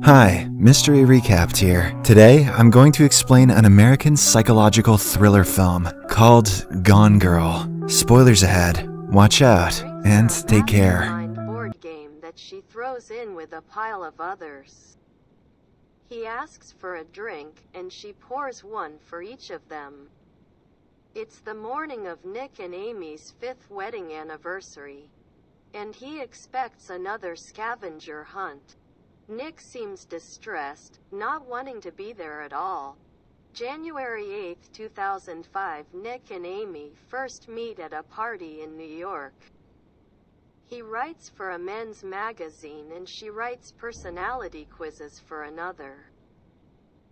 Hi, Mystery Recapped here. Today, I'm going to explain an American psychological thriller film called Gone Girl. Spoilers ahead. Watch out, and take care. Board game that she throws in with a pile of others. He asks for a drink, and she pours one for each of them. It's the morning of Nick and Amy's 5th wedding anniversary, and he expects another scavenger hunt. Nick seems distressed, not wanting to be there at all. January 8, 2005, Nick and Amy first meet at a party in New York. He writes for a men's magazine and she writes personality quizzes for another.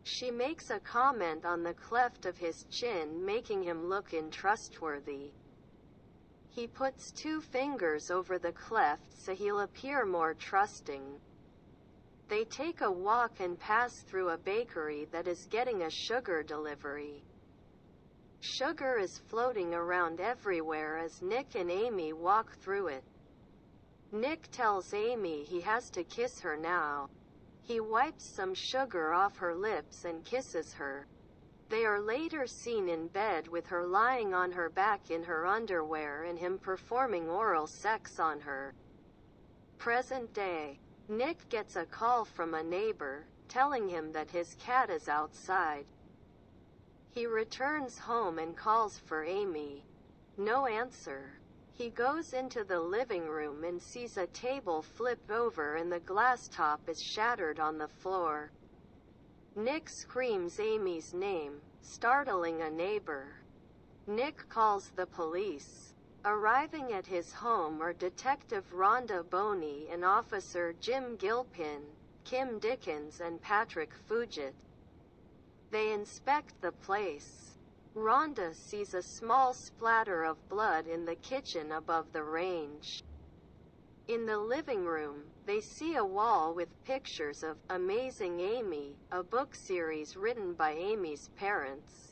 She makes a comment on the cleft of his chin, making him look untrustworthy. He puts 2 fingers over the cleft so he'll appear more trusting. They take a walk and pass through a bakery that is getting a sugar delivery. Sugar is floating around everywhere as Nick and Amy walk through it. Nick tells Amy he has to kiss her now. He wipes some sugar off her lips and kisses her. They are later seen in bed with her lying on her back in her underwear and him performing oral sex on her. Present day. Nick gets a call from a neighbor, telling him that his cat is outside. He returns home and calls for Amy. No answer. He goes into the living room and sees a table flip over and the glass top is shattered on the floor. Nick screams Amy's name, startling a neighbor. Nick calls the police. Arriving at his home are Detective Rhonda Boney and Officer Jim Gilpin, Kim Dickens and Patrick Fugit. They inspect the place. Rhonda sees a small splatter of blood in the kitchen above the range. In the living room, they see a wall with pictures of Amazing Amy, a book series written by Amy's parents.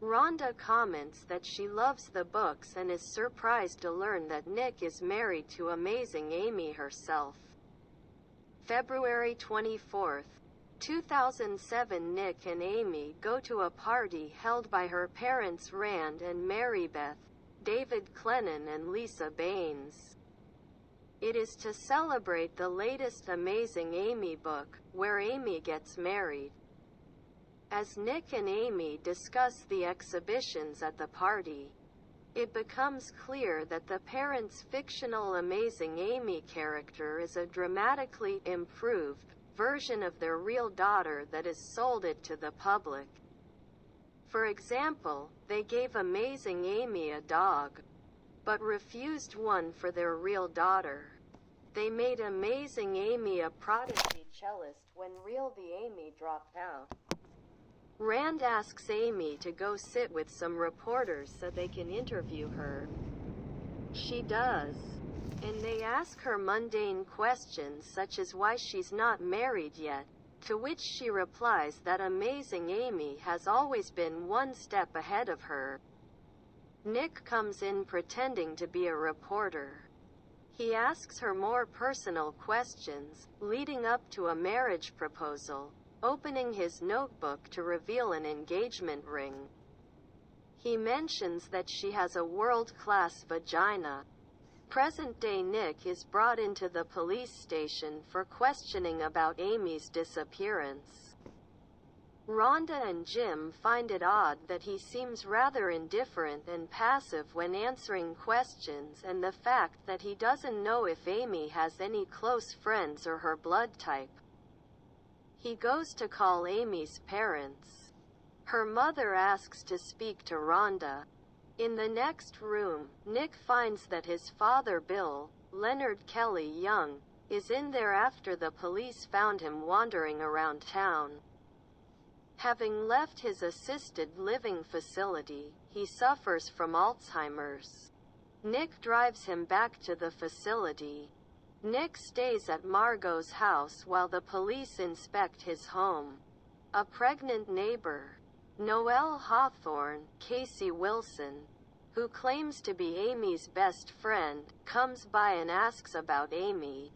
Rhonda comments that she loves the books and is surprised to learn that Nick is married to Amazing Amy herself. February 24, 2007, Nick and Amy go to a party held by her parents Rand and Mary Beth, David Clennon and Lisa Baines. It is to celebrate the latest Amazing Amy book, where Amy gets married. As Nick and Amy discuss the exhibitions at the party, it becomes clear that the parents' fictional Amazing Amy character is a dramatically improved version of their real daughter that is sold it to the public. For example, they gave Amazing Amy a dog, but refused one for their real daughter. They made Amazing Amy a prodigy cellist when real the Amy dropped out. Rand asks Amy to go sit with some reporters so they can interview her. She does, and they ask her mundane questions such as why she's not married yet, to which she replies that Amazing Amy has always been one step ahead of her. Nick comes in pretending to be a reporter. He asks her more personal questions, leading up to a marriage proposal, opening his notebook to reveal an engagement ring. He mentions that she has a world-class vagina. Present-day Nick is brought into the police station for questioning about Amy's disappearance. Rhonda and Jim find it odd that he seems rather indifferent and passive when answering questions, and the fact that he doesn't know if Amy has any close friends or her blood type. He goes to call Amy's parents. Her mother asks to speak to Rhonda. In the next room, Nick finds that his father Bill, Leonard Kelly Young, is in there after the police found him wandering around town. Having left his assisted living facility, he suffers from Alzheimer's. Nick drives him back to the facility. Nick stays at Margot's house while the police inspect his home. A pregnant neighbor, Noelle Hawthorne, Casey Wilson, who claims to be Amy's best friend, comes by and asks about Amy.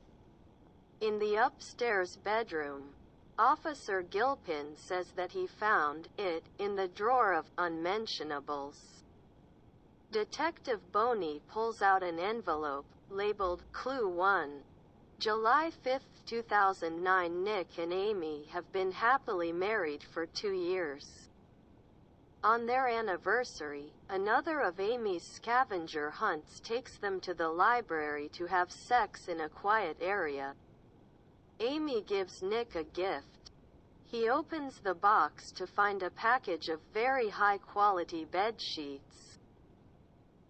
In the upstairs bedroom, Officer Gilpin says that he found it in the drawer of unmentionables. Detective Boney pulls out an envelope labeled Clue 1. July 5, 2009. Nick and Amy have been happily married for 2 years. On their anniversary, another of Amy's scavenger hunts takes them to the library to have sex in a quiet area. Amy gives Nick a gift. He opens the box to find a package of very high-quality bed sheets.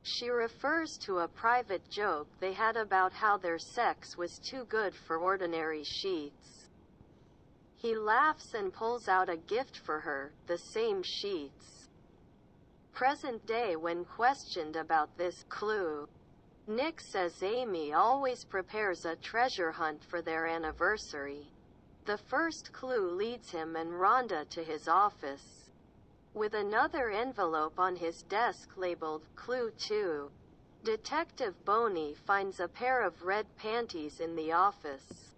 She refers to a private joke they had about how their sex was too good for ordinary sheets. He laughs and pulls out a gift for her, the same sheets. Present day. When questioned about this clue, Nick says Amy always prepares a treasure hunt for their anniversary. The first clue leads him and Rhonda to his office. With another envelope on his desk labeled Clue 2, Detective Boney finds a pair of red panties in the office.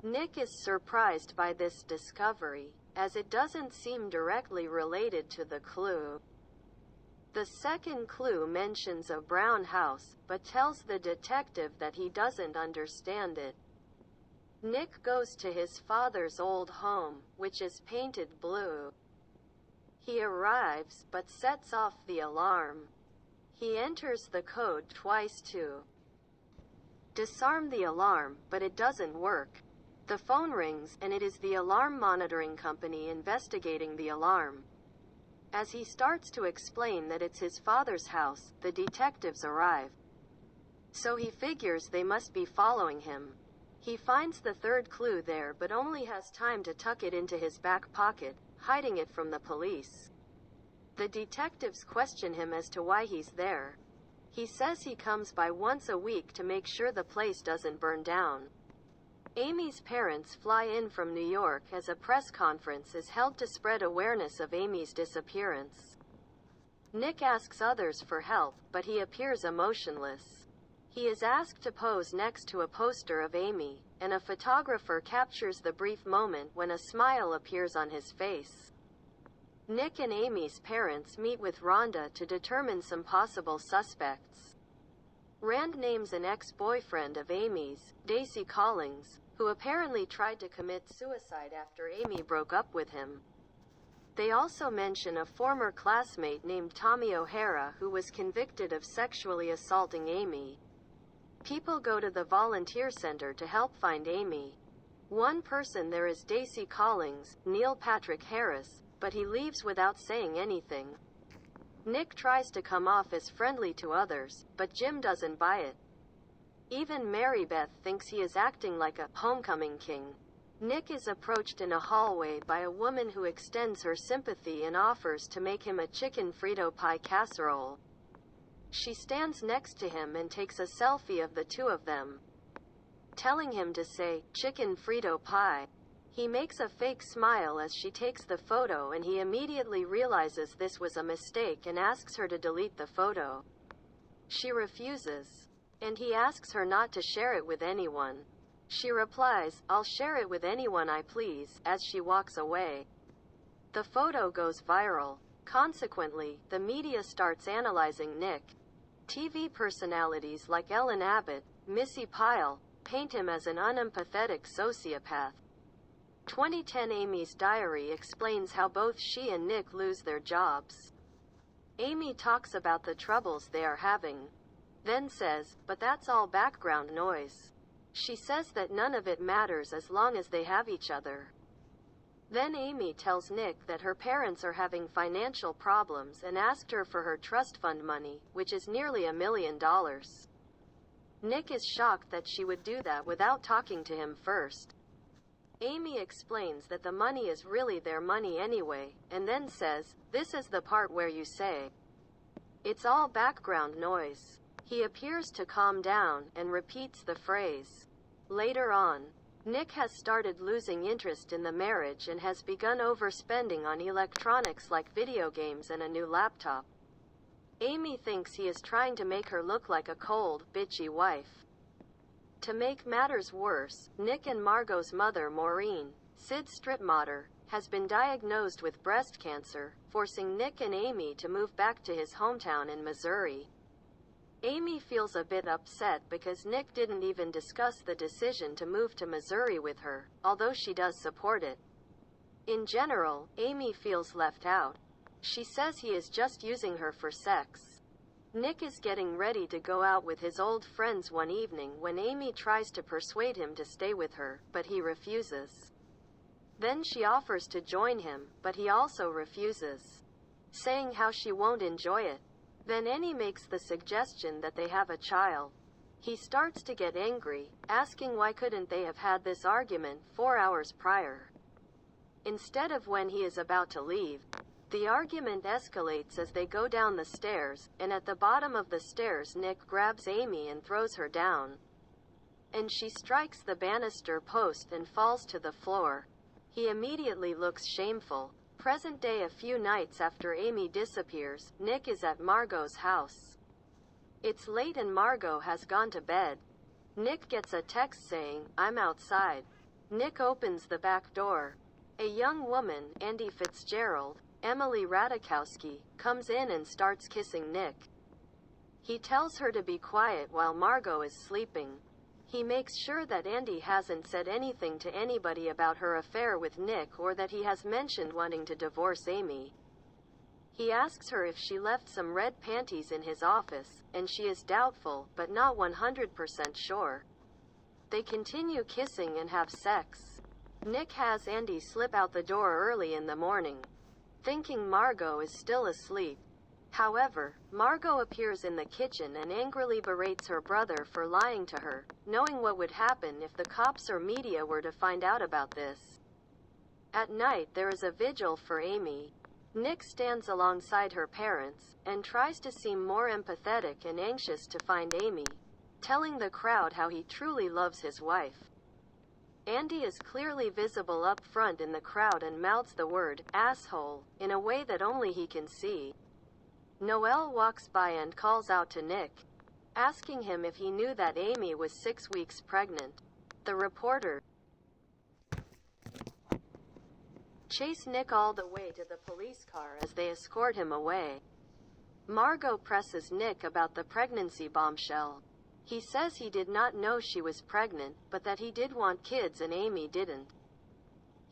Nick is surprised by this discovery, as it doesn't seem directly related to the clue. The second clue mentions a brown house, but tells the detective that he doesn't understand it. Nick goes to his father's old home, which is painted blue. He arrives, but sets off the alarm. He enters the code twice to disarm the alarm, but it doesn't work. The phone rings, and it is the alarm monitoring company investigating the alarm. As he starts to explain that it's his father's house, the detectives arrive. So he figures they must be following him. He finds the third clue there but only has time to tuck it into his back pocket, hiding it from the police. The detectives question him as to why he's there. He says he comes by once a week to make sure the place doesn't burn down. Amy's parents fly in from New York as a press conference is held to spread awareness of Amy's disappearance. Nick asks others for help, but he appears emotionless. He is asked to pose next to a poster of Amy, and a photographer captures the brief moment when a smile appears on his face. Nick and Amy's parents meet with Rhonda to determine some possible suspects. Rand names an ex-boyfriend of Amy's, Daisy Collins, who apparently tried to commit suicide after Amy broke up with him. They also mention a former classmate named Tommy O'Hara who was convicted of sexually assaulting Amy. People go to the volunteer center to help find Amy. One person there is Daisy Collins, Neil Patrick Harris, but he leaves without saying anything. Nick tries to come off as friendly to others, but Jim doesn't buy it. Even Mary Beth thinks he is acting like a homecoming king. Nick is approached in a hallway by a woman who extends her sympathy and offers to make him a chicken Frito pie casserole. She stands next to him and takes a selfie of the two of them, telling him to say, "Chicken Frito pie." He makes a fake smile as she takes the photo and he immediately realizes this was a mistake and asks her to delete the photo. She refuses, and he asks her not to share it with anyone. She replies, "I'll share it with anyone I please," as she walks away. The photo goes viral. Consequently, the media starts analyzing Nick. TV personalities like Ellen Abbott, Missy Pyle, paint him as an unempathetic sociopath. 2010 Amy's diary explains how both she and Nick lose their jobs. Amy talks about the troubles they are having, then says, "But that's all background noise." She says that none of it matters as long as they have each other. Then Amy tells Nick that her parents are having financial problems and asked her for her trust fund money, which is nearly $1 million. Nick is shocked that she would do that without talking to him first. Amy explains that the money is really their money anyway, and then says, "This is the part where you say, it's all background noise." He appears to calm down, and repeats the phrase. Later on, Nick has started losing interest in the marriage and has begun overspending on electronics like video games and a new laptop. Amy thinks he is trying to make her look like a cold, bitchy wife. To make matters worse, Nick and Margot's mother, Maureen, Sid Strittmatter, has been diagnosed with breast cancer, forcing Nick and Amy to move back to his hometown in Missouri. Amy feels a bit upset because Nick didn't even discuss the decision to move to Missouri with her, although she does support it. In general, Amy feels left out. She says he is just using her for sex. Nick is getting ready to go out with his old friends one evening when Amy tries to persuade him to stay with her, but he refuses. Then she offers to join him, but he also refuses, saying how she won't enjoy it. Then Annie makes the suggestion that they have a child. He starts to get angry, asking why couldn't they have had this argument 4 hours prior, instead of when he is about to leave. The argument escalates as they go down the stairs, and at the bottom of the stairs Nick grabs Amy and throws her down. And she strikes the banister post and falls to the floor. He immediately looks shameful. Present day, a few nights after Amy disappears, Nick is at Margot's house. It's late and Margot has gone to bed. Nick gets a text saying, "I'm outside." Nick opens the back door. A young woman, Andy Fitzgerald, Emily Radikowski, comes in and starts kissing Nick. He tells her to be quiet while Margot is sleeping. He makes sure that Andy hasn't said anything to anybody about her affair with Nick or that he has mentioned wanting to divorce Amy. He asks her if she left some red panties in his office, and she is doubtful, but not 100% sure. They continue kissing and have sex. Nick has Andy slip out the door early in the morning, thinking Margot is still asleep. However, Margot appears in the kitchen and angrily berates her brother for lying to her, knowing what would happen if the cops or media were to find out about this. At night, there is a vigil for Amy. Nick stands alongside her parents, and tries to seem more empathetic and anxious to find Amy, telling the crowd how he truly loves his wife. Andy is clearly visible up front in the crowd and mouths the word, "asshole," in a way that only he can see. Noelle walks by and calls out to Nick, asking him if he knew that Amy was 6 weeks pregnant. The reporter chase Nick all the way to the police car as they escort him away. Margot presses Nick about the pregnancy bombshell. He says he did not know she was pregnant, but that he did want kids and Amy didn't.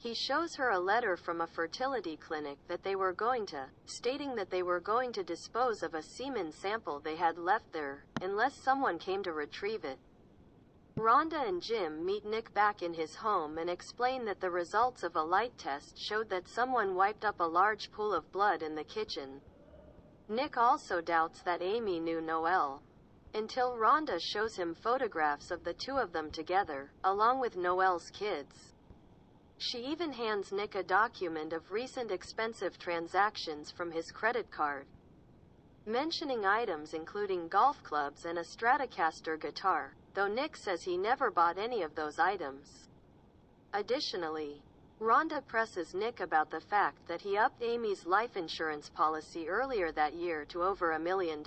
He shows her a letter from a fertility clinic that they were going to, stating that they were going to dispose of a semen sample they had left there, unless someone came to retrieve it. Rhonda and Jim meet Nick back in his home and explain that the results of a light test showed that someone wiped up a large pool of blood in the kitchen. Nick also doubts that Amy knew Noelle, until Rhonda shows him photographs of the two of them together, along with Noelle's kids. She even hands Nick a document of recent expensive transactions from his credit card, mentioning items including golf clubs and a Stratocaster guitar, though Nick says he never bought any of those items. Additionally, Rhonda presses Nick about the fact that he upped Amy's life insurance policy earlier that year to over $1 million.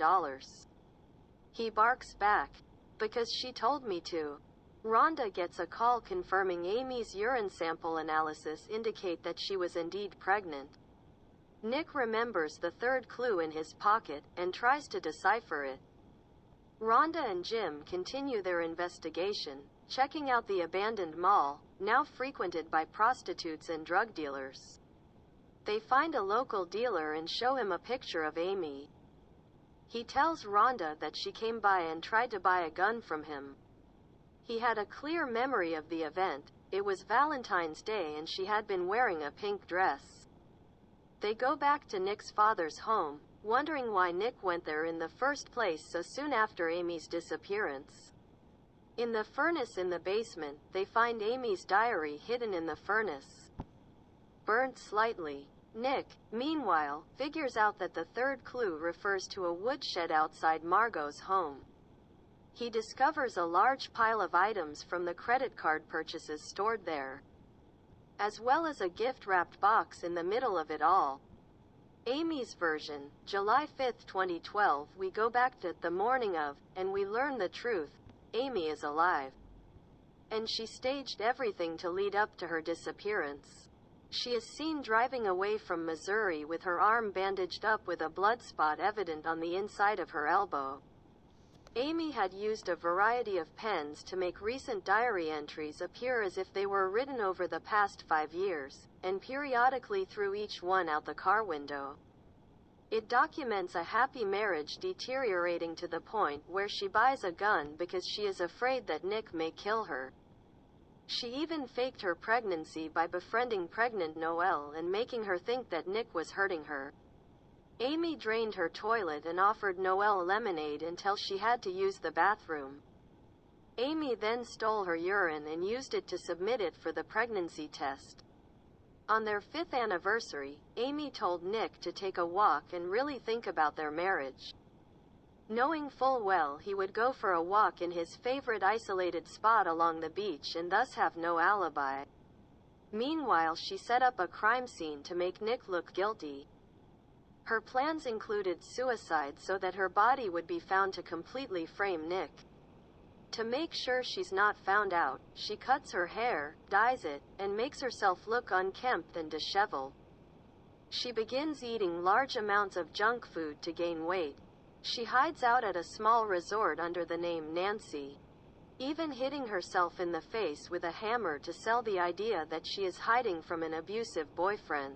He barks back, "Because she told me to." Rhonda gets a call confirming Amy's urine sample analysis indicate that she was indeed pregnant. Nick remembers the third clue in his pocket and tries to decipher it. Rhonda and Jim continue their investigation, checking out the abandoned mall, now frequented by prostitutes and drug dealers. They find a local dealer and show him a picture of Amy. He tells Rhonda that she came by and tried to buy a gun from him. He had a clear memory of the event. It was Valentine's Day and she had been wearing a pink dress. They go back to Nick's father's home, wondering why Nick went there in the first place so soon after Amy's disappearance. In the furnace in the basement, they find Amy's diary hidden in the furnace, burnt slightly. Nick, meanwhile, figures out that the third clue refers to a woodshed outside Margot's home. He discovers a large pile of items from the credit card purchases stored there, as well as a gift-wrapped box in the middle of it all. Amy's version, July 5, 2012, we go back to the morning of, and we learn the truth. Amy is alive. and she staged everything to lead up to her disappearance. She is seen driving away from Missouri with her arm bandaged up with a blood spot evident on the inside of her elbow. Amy had used a variety of pens to make recent diary entries appear as if they were written over the past 5 years, and periodically threw each one out the car window. It documents a happy marriage deteriorating to the point where she buys a gun because she is afraid that Nick may kill her. She even faked her pregnancy by befriending pregnant Noelle and making her think that Nick was hurting her. Amy drained her toilet and offered Noelle lemonade until she had to use the bathroom. Amy then stole her urine and used it to submit it for the pregnancy test. On their 5th anniversary, Amy told Nick to take a walk and really think about their marriage. Knowing full well he would go for a walk in his favorite isolated spot along the beach and thus have no alibi. Meanwhile, she set up a crime scene to make Nick look guilty. Her plans included suicide so that her body would be found to completely frame Nick. To make sure she's not found out, she cuts her hair, dyes it, and makes herself look unkempt and disheveled. She begins eating large amounts of junk food to gain weight. She hides out at a small resort under the name Nancy, even hitting herself in the face with a hammer to sell the idea that she is hiding from an abusive boyfriend.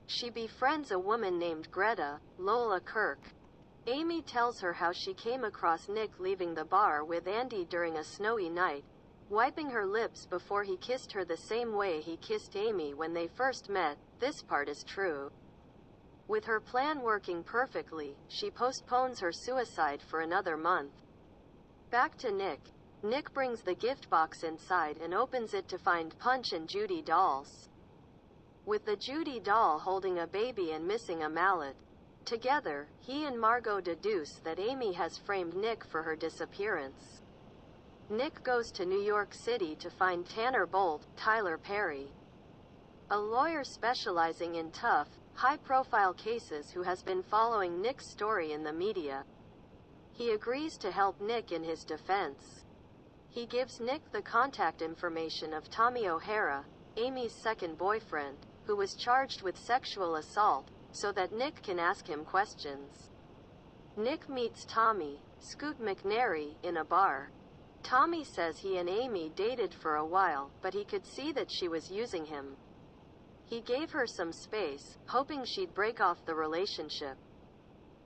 She befriends a woman named Greta, Lola Kirk. Amy tells her how she came across Nick leaving the bar with Andy during a snowy night, wiping her lips before he kissed her the same way he kissed Amy when they first met. This part is true. With her plan working perfectly, she postpones her suicide for another month. Back to Nick. Nick brings the gift box inside and opens it to find Punch and Judy dolls, with the Judy doll holding a baby and missing a mallet. Together, he and Margot deduce that Amy has framed Nick for her disappearance. Nick goes to New York City to find Tanner Bolt, Tyler Perry, a lawyer specializing in tough, high-profile cases who has been following Nick's story in the media. He agrees to help Nick in his defense. He gives Nick the contact information of Tommy O'Hara, Amy's second boyfriend, who was charged with sexual assault, so that Nick can ask him questions. Nick meets Tommy, Scoot McNary, in a bar. Tommy says he and Amy dated for a while, but he could see that she was using him. He gave her some space, hoping she'd break off the relationship.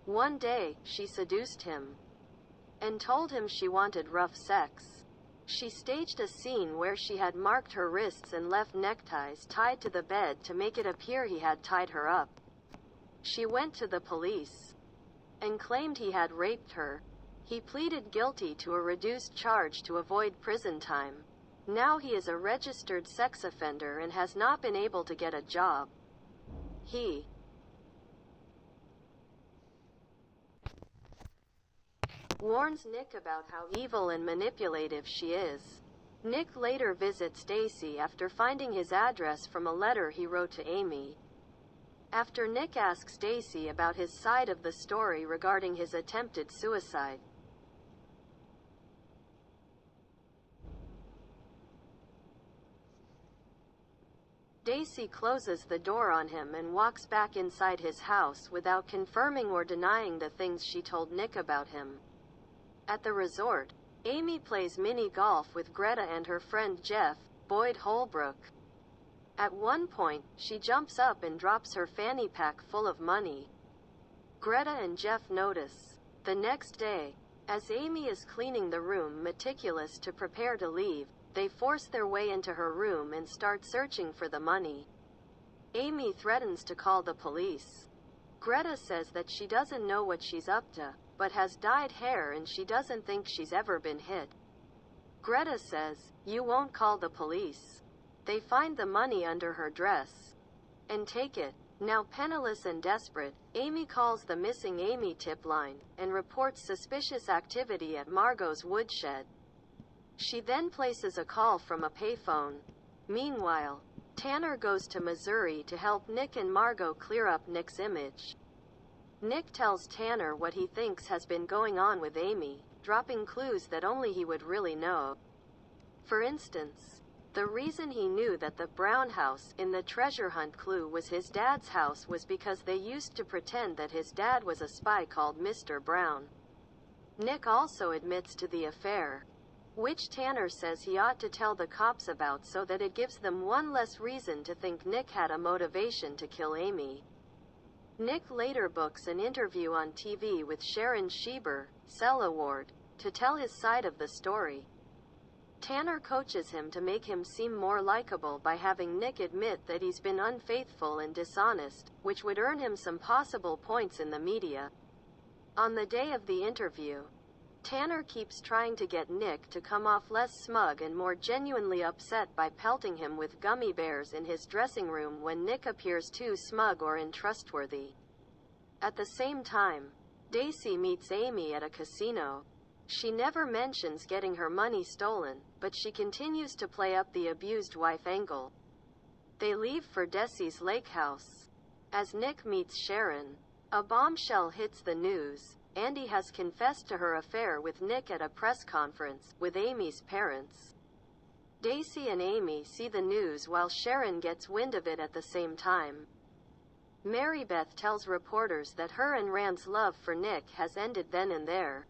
One day, she seduced him and told him she wanted rough sex. She staged a scene where she had marked her wrists and left neckties tied to the bed to make it appear he had tied her up. She went to the police and claimed he had raped her. He pleaded guilty to a reduced charge to avoid prison time. Now he is a registered sex offender and has not been able to get a job. He warns Nick about how evil and manipulative she is. Nick later visits Stacy after finding his address from a letter he wrote to Amy. After Nick asks Stacy about his side of the story regarding his attempted suicide, Stacy closes the door on him and walks back inside his house without confirming or denying the things she told Nick about him. At the resort, Amy plays mini golf with Greta and her friend Jeff, Boyd Holbrook. At one point, she jumps up and drops her fanny pack full of money. Greta and Jeff notice. The next day, as Amy is cleaning the room meticulous to prepare to leave, they force their way into her room and start searching for the money. Amy threatens to call the police. Greta says that she doesn't know what she's up to, but has dyed hair and she doesn't think she's ever been hit. Greta says, "You won't call the police." They find the money under her dress and take it. Now penniless and desperate, Amy calls the Missing Amy tip line and reports suspicious activity at Margot's woodshed. She then places a call from a payphone. Meanwhile, Tanner goes to Missouri to help Nick and Margot clear up Nick's image. Nick tells Tanner what he thinks has been going on with Amy, dropping clues that only he would really know. For instance, the reason he knew that the Brown house in the treasure hunt clue was his dad's house was because they used to pretend that his dad was a spy called Mr. Brown. Nick also admits to the affair, which Tanner says he ought to tell the cops about so that it gives them one less reason to think Nick had a motivation to kill Amy. Nick later books an interview on TV with Sharon Schieber, Cell Award, to tell his side of the story. Tanner coaches him to make him seem more likable by having Nick admit that he's been unfaithful and dishonest, which would earn him some possible points in the media. On the day of the interview, Tanner keeps trying to get Nick to come off less smug and more genuinely upset by pelting him with gummy bears in his dressing room when Nick appears too smug or untrustworthy. At the same time, Daisy meets Amy at a casino. She never mentions getting her money stolen, but she continues to play up the abused wife angle. They leave for Desi's lake house. As Nick meets Sharon, a bombshell hits the news. Andy has confessed to her affair with Nick at a press conference with Amy's parents. Daisy and Amy see the news while Sharon gets wind of it at the same time. Mary Beth tells reporters that her and Rand's love for Nick has ended then and there.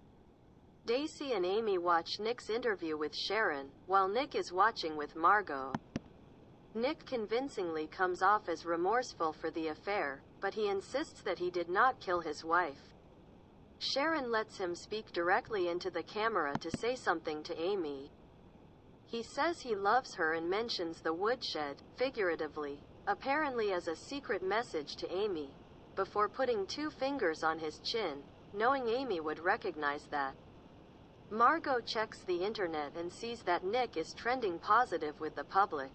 Daisy and Amy watch Nick's interview with Sharon, while Nick is watching with Margot. Nick convincingly comes off as remorseful for the affair, but he insists that he did not kill his wife. Sharon lets him speak directly into the camera to say something to Amy. He says he loves her and mentions the woodshed, figuratively, apparently as a secret message to Amy, before putting 2 fingers on his chin, knowing Amy would recognize that. Margot checks the internet and sees that Nick is trending positive with the public.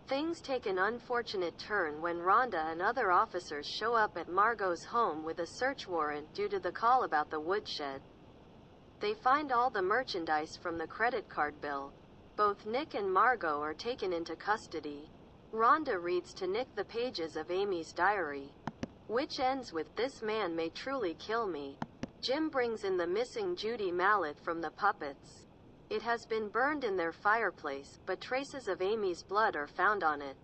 Things take an unfortunate turn when Rhonda and other officers show up at Margot's home with a search warrant due to the call about the woodshed. They find all the merchandise from the credit card bill. Both Nick and Margot are taken into custody. Rhonda reads to Nick the pages of Amy's diary, which ends with "This man may truly kill me." Jim brings in the missing Judy mallet from the puppets. It has been burned in their fireplace, but traces of Amy's blood are found on it.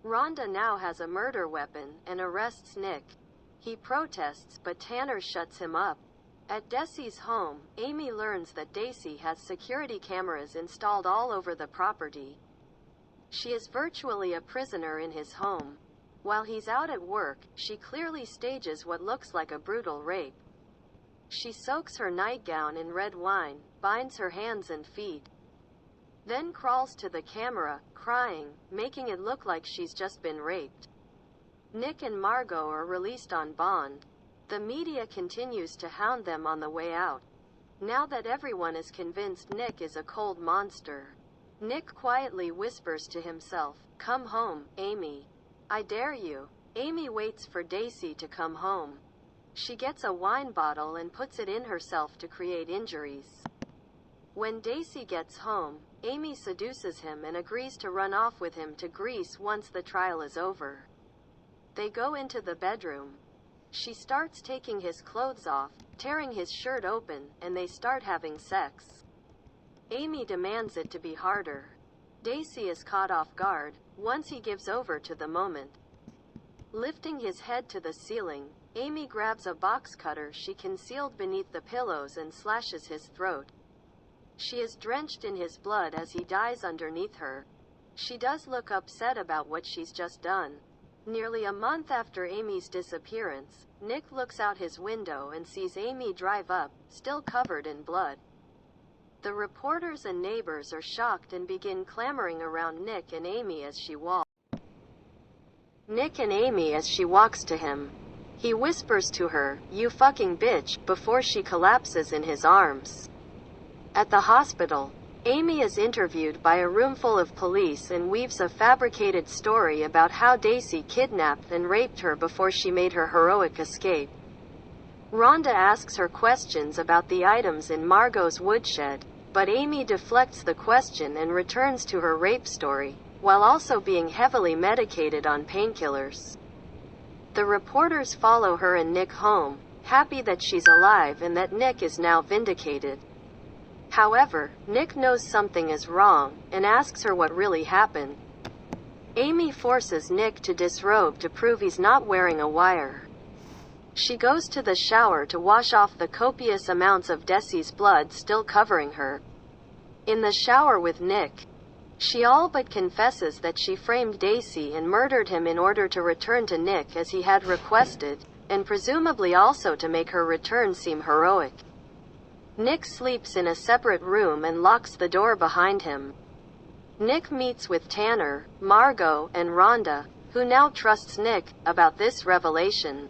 Rhonda now has a murder weapon and arrests Nick. He protests, but Tanner shuts him up. At Desi's home, Amy learns that Daisy has security cameras installed all over the property. She is virtually a prisoner in his home. While he's out at work, she clearly stages what looks like a brutal rape. She soaks her nightgown in red wine, binds her hands and feet, then crawls to the camera, crying, making it look like she's just been raped. Nick and Margot are released on bond. The media continues to hound them on the way out. Now that everyone is convinced Nick is a cold monster, Nick quietly whispers to himself, "Come home, Amy. I dare you." Amy waits for Daisy to come home. She gets a wine bottle and puts it in herself to create injuries. When Daisy gets home, Amy seduces him and agrees to run off with him to Greece once the trial is over. They go into the bedroom. She starts taking his clothes off, tearing his shirt open, and they start having sex. Amy demands it to be harder. Daisy is caught off guard once he gives over to the moment. Lifting his head to the ceiling, Amy grabs a box cutter she concealed beneath the pillows and slashes his throat. She is drenched in his blood as he dies underneath her. She does look upset about what she's just done. Nearly a month after Amy's disappearance, Nick looks out his window and sees Amy drive up, still covered in blood. The reporters and neighbors are shocked and begin clamoring around Nick and Amy as she walks to him. He whispers to her, "You fucking bitch," before she collapses in his arms. At the hospital, Amy is interviewed by a roomful of police and weaves a fabricated story about how Daisy kidnapped and raped her before she made her heroic escape. Rhonda asks her questions about the items in Margot's woodshed, but Amy deflects the question and returns to her rape story, while also being heavily medicated on painkillers. The reporters follow her and Nick home, happy that she's alive and that Nick is now vindicated. However, Nick knows something is wrong, and asks her what really happened. Amy forces Nick to disrobe to prove he's not wearing a wire. She goes to the shower to wash off the copious amounts of Desi's blood still covering her. In the shower with Nick, she all but confesses that she framed Desi and murdered him in order to return to Nick as he had requested, and presumably also to make her return seem heroic. Nick sleeps in a separate room and locks the door behind him. Nick meets with Tanner, Margot, and Rhonda, who now trusts Nick about this revelation.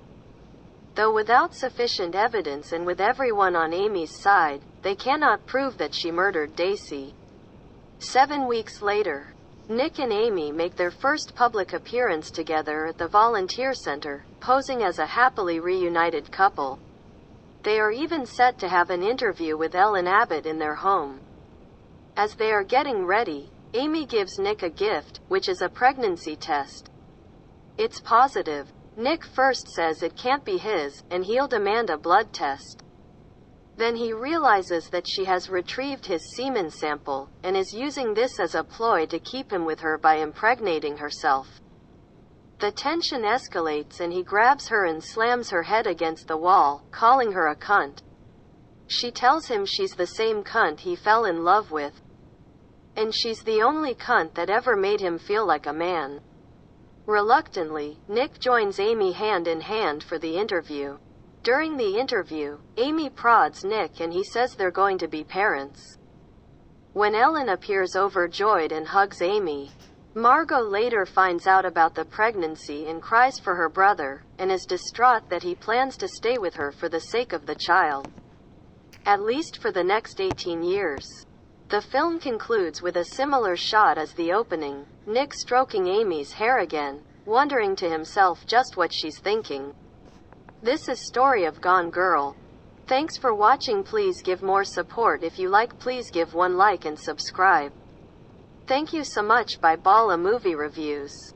Though without sufficient evidence and with everyone on Amy's side, they cannot prove that she murdered Desi. 7 weeks later, Nick and Amy make their first public appearance together at the volunteer center, posing as a happily reunited couple. They are even set to have an interview with Ellen Abbott in their home. As they are getting ready, Amy gives Nick a gift, which is a pregnancy test. It's positive. Nick first says it can't be his, and he'll demand a blood test. Then he realizes that she has retrieved his semen sample, and is using this as a ploy to keep him with her by impregnating herself. The tension escalates and he grabs her and slams her head against the wall, calling her a cunt. She tells him she's the same cunt he fell in love with, and she's the only cunt that ever made him feel like a man. Reluctantly, Nick joins Amy hand in hand for the interview. During the interview, Amy prods Nick and he says they're going to be parents. When Ellen appears overjoyed and hugs Amy, Margot later finds out about the pregnancy and cries for her brother, and is distraught that he plans to stay with her for the sake of the child. At least for the next 18 years. The film concludes with a similar shot as the opening, Nick stroking Amy's hair again, wondering to himself just what she's thinking. This is Story of Gone Girl. Thanks for watching. Please give more support. If you like, please give one like and subscribe. Thank you so much. By Bala Movie Reviews.